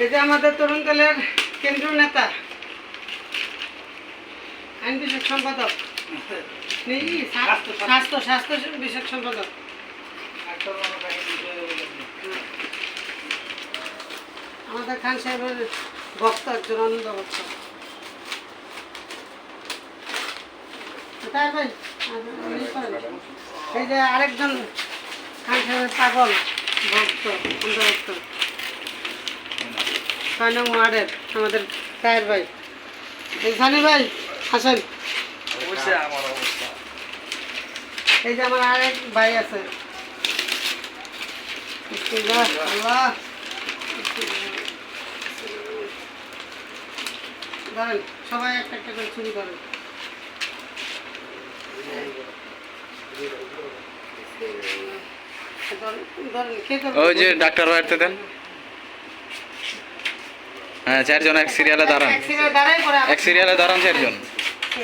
এই যে আমাদের তরুণ দলের কেন্দ্রীয় নেতা আইন বিষয়ক সম্পাদক স্বাস্থ্য বিষয়ক সম্পাদক আমাদের খান সাহেবের ভক্ত একজন অনন্ত ভক্ত। তাই ভাই এই যে আরেকজন খান সাহেবের পাগল ভক্ত অন্ধভক্ত 6 নং ওয়ার্ডের আমাদের তাহের ভাই। সানি ভাই আসেন। এই যে আমার আরেক ভাই আছে ধরেন সবাই একটা একটা করে চুরি করেন। ওই যে ডাক্তার বাড়িতে দেন। হ্যাঁ 4 জন এক সিরিয়ালে দাঁড়ান, 1 সিরিয়ালে দাঁড়ান 4 জন।